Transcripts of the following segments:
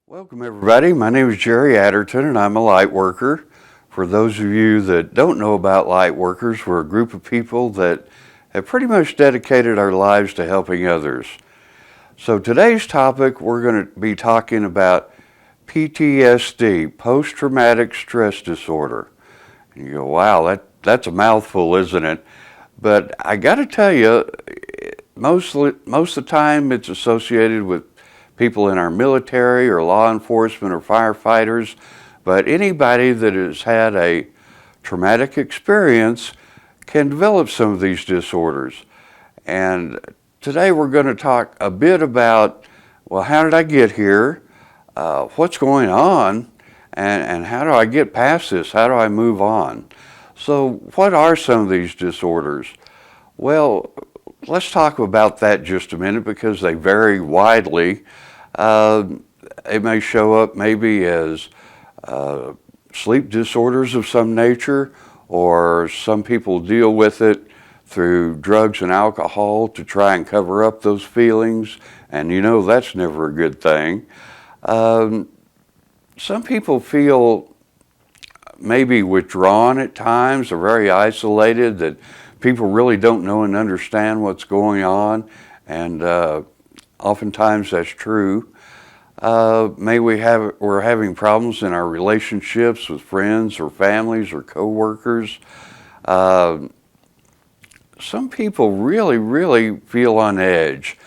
Welcome everybody, my name is Jerry Aderton and I'm a Lightworker. For those of you that don't know about Lightworkers, we're a group of people that have pretty much dedicated our lives to helping others. So today's topic, we're going to be talking about PTSD, post-traumatic stress disorder. And you go, wow, that's a mouthful, isn't it? But I got to tell you, most of the time it's associated with people in our military or law enforcement or firefighters, but anybody that has had a traumatic experience can develop some of these disorders. And today we're going to talk a bit about, well, how did I get here? What's going on? And how do I get past this? How do I move on? So what are some of these disorders? Well, let's talk about that just a minute because they vary widely. It may show up maybe as sleep disorders of some nature, or some people deal with it through drugs and alcohol to try and cover up those feelings, and you know that's never a good thing. Some people feel maybe withdrawn at times, or very isolated, that people really don't know and understand what's going on, and oftentimes that's true. We're having problems in our relationships with friends or families or coworkers. Some people really feel on edge.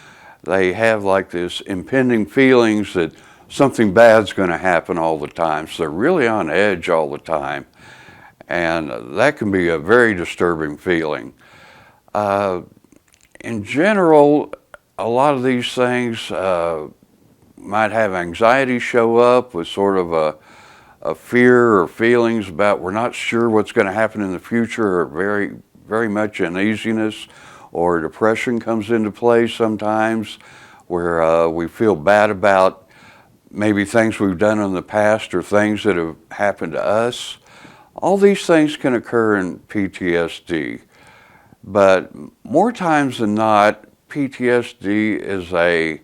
They have like this impending feelings that something bad's going to happen all the time. So they're really on edge all the time. And that can be a very disturbing feeling. In general, a lot of these things might have anxiety show up with sort of a fear or feelings about we're not sure what's going to happen in the future, or very much uneasiness, or depression comes into play sometimes, where we feel bad about maybe things we've done in the past or things that have happened to us. All these things can occur in PTSD, but more times than not, PTSD is a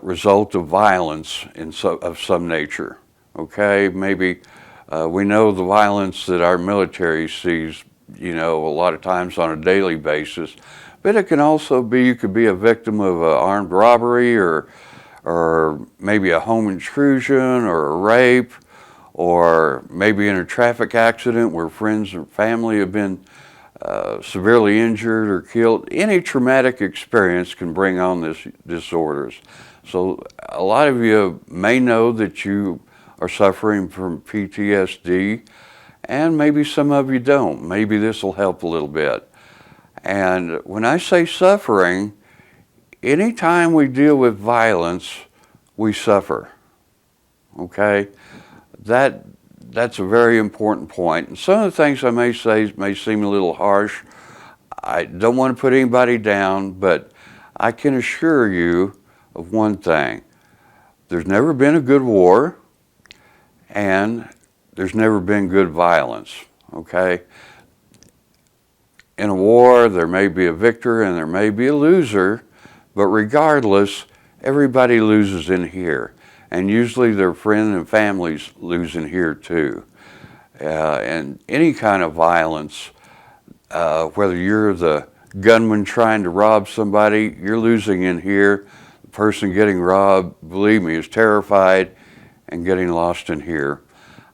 result of violence of some nature. Okay, maybe we know the violence that our military sees, you know, a lot of times on a daily basis, but it can also be, you could be a victim of an armed robbery, or maybe a home intrusion, or a rape, or maybe in a traffic accident where friends or family have been severely injured or killed. Any traumatic experience can bring on these disorders. So a lot of you may know that you are suffering from PTSD, and maybe some of you don't. Maybe this will help a little bit. And when I say suffering, anytime we deal with violence, we suffer. Okay? That's a very important point. And some of the things I may say may seem a little harsh. I don't want to put anybody down, but I can assure you of one thing. There's never been a good war, and there's never been good violence, okay? In a war, there may be a victor and there may be a loser, but regardless, everybody loses in here. And usually their friends and families lose in here too. And any kind of violence, whether you're the gunman trying to rob somebody, you're losing in here. The person getting robbed, believe me, is terrified and getting lost in here.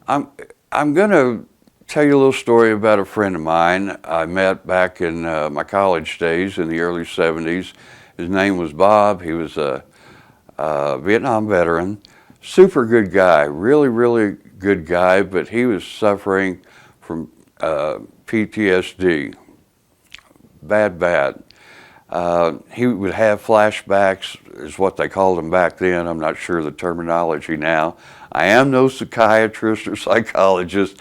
I'm going to tell you a little story about a friend of mine I met back in my college days in the early 70s. His name was Bob. He was a Vietnam veteran, super good guy, really good guy, but he was suffering from PTSD, bad. He would have flashbacks, is what they called them back then. I'm not sure the terminology now. I am no psychiatrist or psychologist,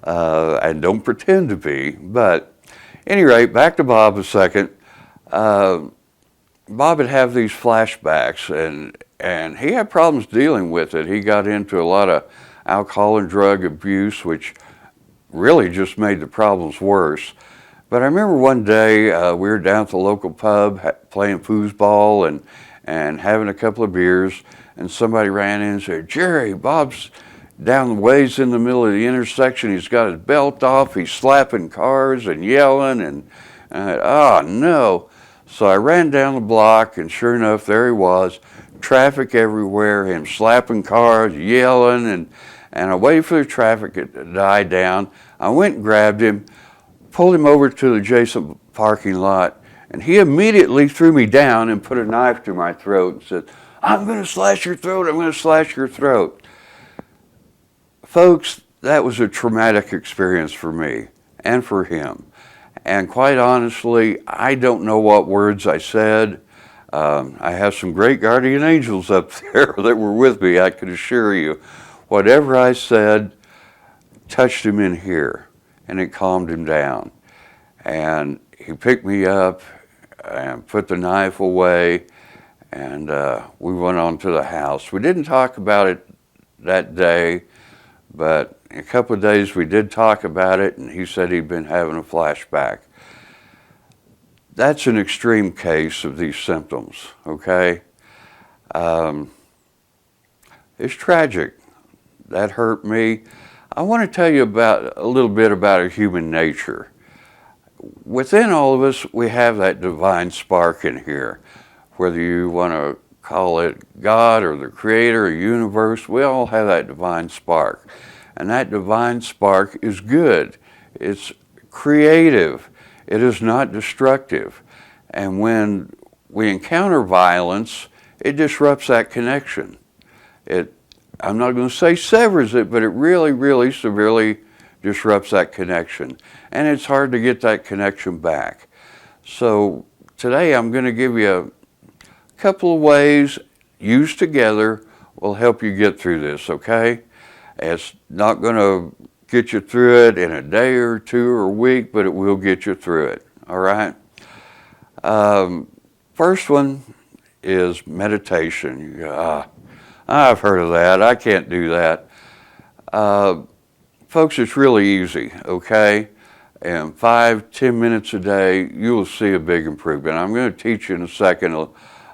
and don't pretend to be, but at any rate, back to Bob a second. Bob would have these flashbacks, and he had problems dealing with it. He got into a lot of alcohol and drug abuse, which really just made the problems worse. But I remember one day we were down at the local pub playing foosball, and having a couple of beers, and somebody ran in and said, "Jerry, Bob's down the ways in the middle of the intersection. He's got his belt off. He's slapping cars and yelling." And I thought, "Oh, no." So I ran down the block, and sure enough, there he was. Traffic everywhere, him slapping cars, yelling, and I waited for the traffic to die down. I went and grabbed him, pulled him over to the adjacent parking lot, and he immediately threw me down and put a knife to my throat and said, "I'm going to slash your throat, I'm going to slash your throat." Folks, that was a traumatic experience for me and for him. And quite honestly, I don't know what words I said. I have some great guardian angels up there that were with me, I can assure you. Whatever I said touched him in here, and it calmed him down. And he picked me up and put the knife away, and we went on to the house. We didn't talk about it that day, but in a couple of days we did talk about it, and he said he'd been having a flashback. That's an extreme case of these symptoms, okay? It's tragic. That hurt me. I want to tell you a little bit about human nature. Within all of us, we have that divine spark in here. Whether you want to call it God or the Creator or universe, we all have that divine spark. And that divine spark is good. It's creative. It is not destructive. And when we encounter violence, it disrupts that connection. I'm not going to say severs it, but it really, really severely disrupts that connection. And it's hard to get that connection back. So today I'm going to give you a couple of ways used together will help you get through this, okay? It's not going to get you through it in a day or two or a week, but it will get you through it, all right? First one is meditation. You go, I've heard of that. I can't do that. Folks, it's really easy, okay? And 5-10 minutes a day, you will see a big improvement. I'm going to teach you in a second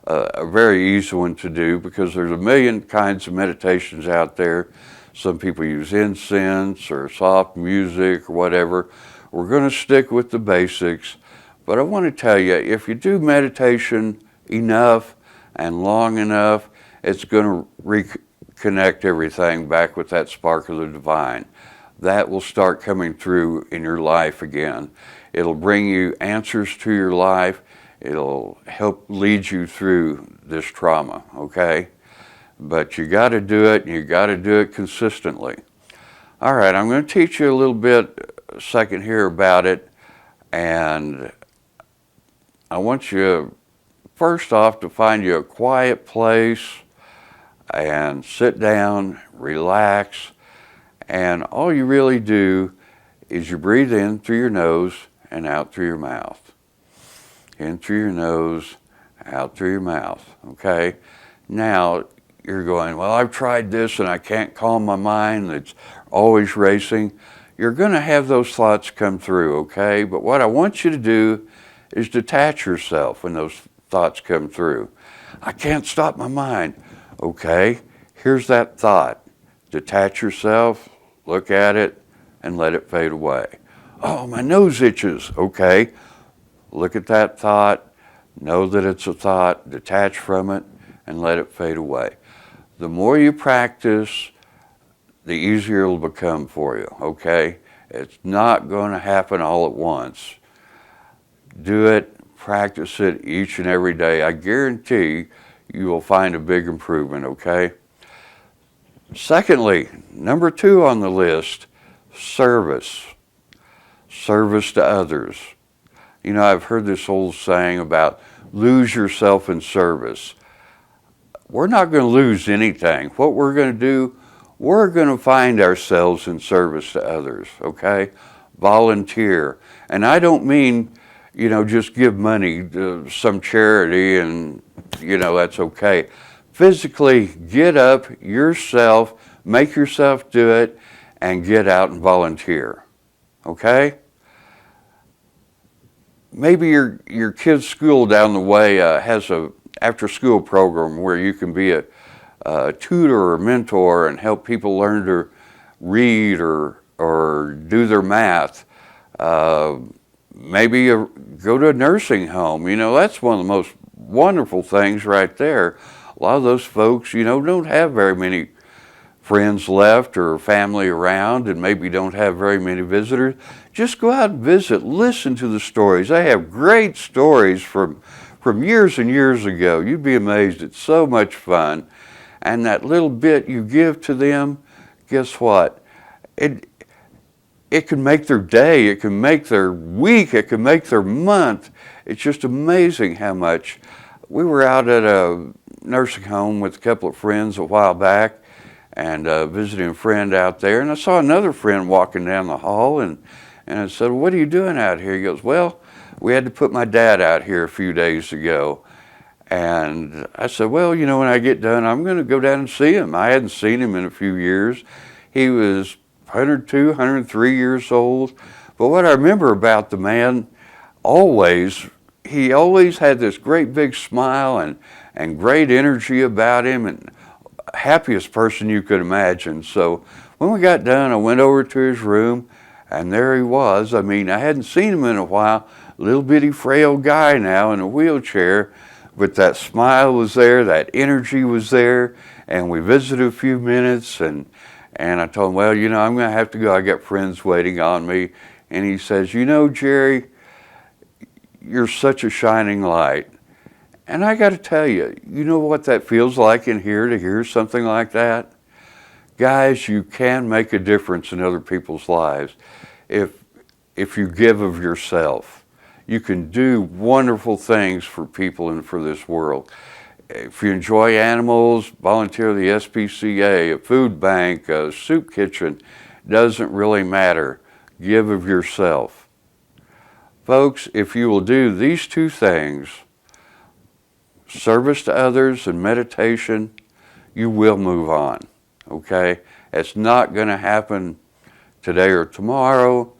a very easy one to do, because there's a million kinds of meditations out there. Some people use incense or soft music or whatever. We're going to stick with the basics. But I want to tell you, if you do meditation enough and long enough, it's going to reconnect everything back with that spark of the divine. That will start coming through in your life again. It'll bring you answers to your life. It'll help lead you through this trauma, okay? But you got to do it, and you got to do it consistently. All right, I'm going to teach you a little bit, a second here about it, and I want you, first off, to find you a quiet place and sit down, relax, and all you really do is you breathe in through your nose and out through your mouth. In through your nose, out through your mouth, okay? Now, you're going, well, I've tried this and I can't calm my mind, it's always racing. You're going to have those thoughts come through, okay? But what I want you to do is detach yourself when those thoughts come through. I can't stop my mind. Okay, here's that thought. Detach yourself, look at it, and let it fade away. Oh, my nose itches. Okay, look at that thought, know that it's a thought, detach from it, and let it fade away. The more you practice, the easier it'll become for you, okay? It's not going to happen all at once. Do it, practice it each and every day. I guarantee you will find a big improvement, okay? Secondly, number 2 on the list, service. Service to others. You know, I've heard this old saying about lose yourself in service. We're not going to lose anything. What we're going to do, we're going to find ourselves in service to others, okay? Volunteer. And I don't mean, you know, just give money to some charity and, you know, that's okay. Physically get up yourself, make yourself do it, and get out and volunteer, okay? Maybe your kid's school down the way has an after-school program where you can be a tutor or mentor and help people learn to read or do their math. Maybe go to a nursing home. You know, that's one of the most wonderful things right there. A lot of those folks, you know, don't have very many friends left or family around, and maybe don't have very many visitors. Just go out and visit, listen to the stories. They have great stories from years and years ago. You'd be amazed. It's so much fun. And that little bit you give to them, guess what? It can make their day, it can make their week, it can make their month. It's just amazing how much. We were out at a nursing home with a couple of friends a while back, and visiting a friend out there, and I saw another friend walking down the hall, and I said, "What are you doing out here?" He goes, "Well, we had to put my dad out here a few days ago." And I said, "Well, you know, when I get done, I'm going to go down and see him." I hadn't seen him in a few years. He was 102, 103 years old. But what I remember about the man, he always had this great big smile and great energy about him, and happiest person you could imagine. So when we got done, I went over to his room, and there he was. I mean, I hadn't seen him in a while, little bitty frail guy now in a wheelchair, but that smile was there, that energy was there, and we visited a few minutes, and I told him, "Well, you know, I'm going to have to go. I got friends waiting on me." And he says, "You know, Jerry, you're such a shining light." And I got to tell you, you know what that feels like in here to hear something like that? Guys, you can make a difference in other people's lives if you give of yourself. You can do wonderful things for people and for this world. If you enjoy animals, volunteer at the SPCA, a food bank, a soup kitchen, doesn't really matter. Give of yourself. Folks, if you will do these two things, service to others and meditation, you will move on, okay? It's not going to happen today or tomorrow,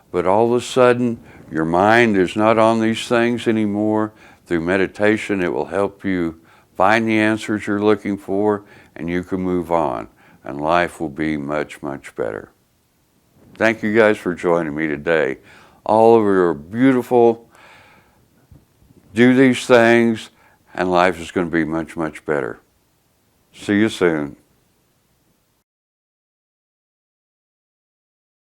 but all of a sudden, your mind is not on these things anymore. Through meditation, it will help you find the answers you're looking for, and you can move on, and life will be much, much better. Thank you guys for joining me today. All of you are beautiful. Do these things, and life is going to be much, much better. See you soon.